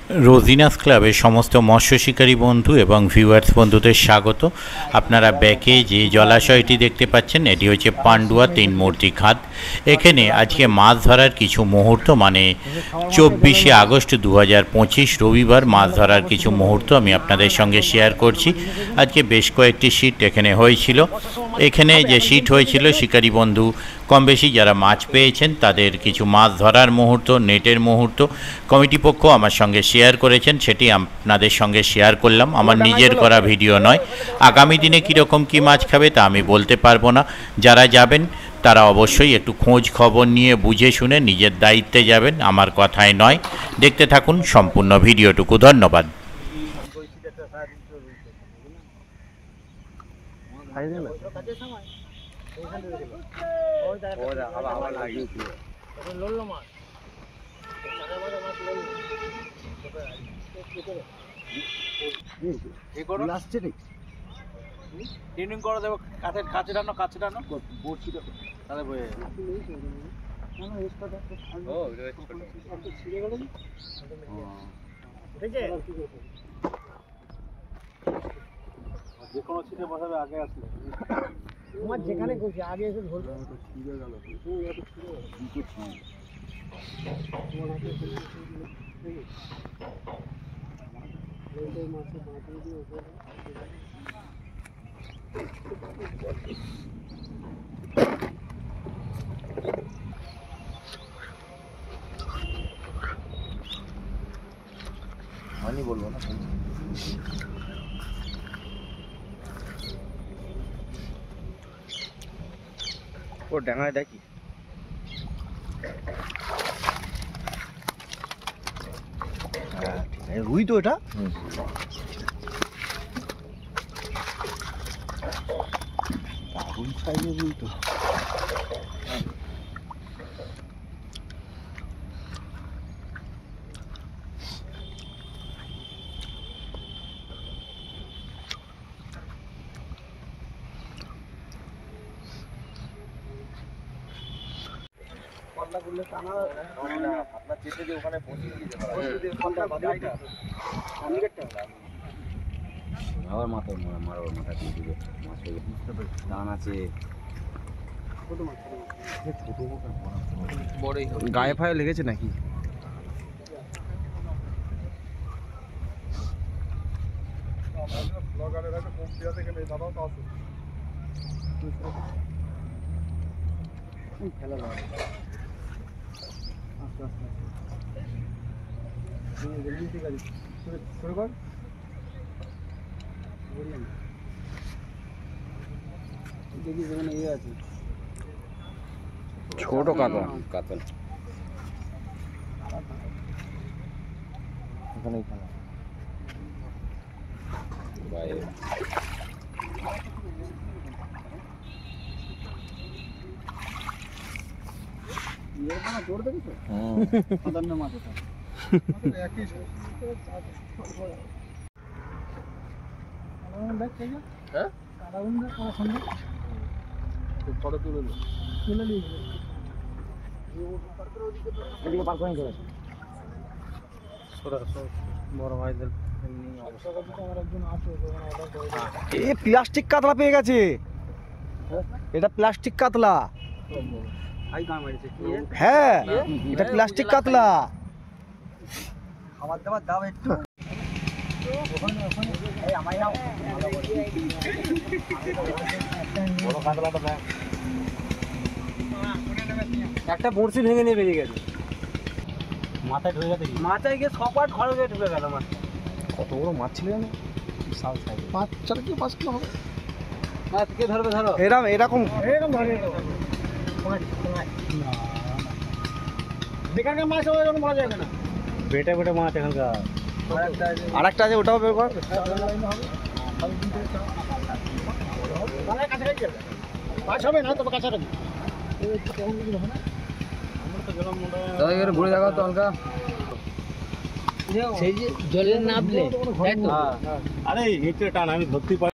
রোজিনাস ক্লাবের সমস্ত মৎস্য শিকারী বন্ধু এবং ভিউয়ার্স বন্ধুদের স্বাগত। আপনারা ব্যাকে যে জলাশয়টি দেখতে পাচ্ছেন এটি হচ্ছে পান্ডুয়া তিন মূর্তি খাদ। এখানে আজকে মাছ ধরার কিছু মুহূর্ত, মানে 24শে আগস্ট 2025 রবিবার মাছ ধরার কিছু মুহূর্ত আমি আপনাদের সঙ্গে শেয়ার করছি। আজকে বেশ কয়েকটি সিট এখানে হয়েছিল। এখানে যে সিট হয়েছিল শিকারী বন্ধু কম বেশি যারা মাছ পেয়েছেন তাদের কিছু মাছ ধরার মুহূর্ত, নেটের মুহূর্ত কমিটি পক্ষ আমার সঙ্গে শেয়ার করেছেন, সেটি আপনাদের সঙ্গে শেয়ার করলাম। আমার নিজের করা ভিডিও নয়। আগামী দিনে কীরকম কী মাছ খাবে তা আমি বলতে পারবো না। যারা যাবেন তারা অবশ্যই একটু খোঁজ খবর নিয়ে বুঝে শুনে নিজের দায়িত্বে যাবেন, আমার কথায় নয়। দেখতে থাকুন সম্পূর্ণ ভিডিওটুকু। ধন্যবাদ। ট্রেনিং করে দেবো, কাছে টানো বড়শিটা তাহলে বয়ে যে কোনো ছিটে বসাবে আগে আসলে তোমার যেখানে খুশি আগে এসে ধরবে। ছিঁড়ে গেল আমি বলবো না ও ডাঙায় দেখি রুই তো এটা দারুণ সাইজের রুই তো। আবার মাথায় মারো, মাথা দিয়ে দিবে টান আছে। গায়ে ফায়ে লেগেছে নাকি? খেলা ছোট কাতল কাতল এখানেই খেলা বাইরে জোর দেবি তো সাধারণ মাছটা একই হ্যাঁ ফটো তুলে বড় ভাইদের প্লাস্টিক কাতলা পেয়ে গেছে। এটা প্লাস্টিক কাতলা। হ্যাঁ এটা প্লাস্টিক কাতলা। খাবার দাবার দাও একটু। একটা বড়শি ভেঙে নিয়ে বেরিয়ে গেছে, মাথায় ঢুকে গেছে, মাথায় গিয়ে সপাট ঘরে গিয়ে ঢুকে গেল মাছ। কত বড় মাছ ছিল জানো? 5 কিলো হবে। মাছ কে ধরবে? ধরো এরকম এখানকার মাছ ওরকম বলা যাবে না। বেটে মাছ এখানকার। আর একটা আছে, ওটাও বের কর। মাছ হবে না তবে কাছাকাছি ঘুরে যাওয়া তো হালকা সেই যে জলে নামলে। আরে টান আমি ধরতে পারি।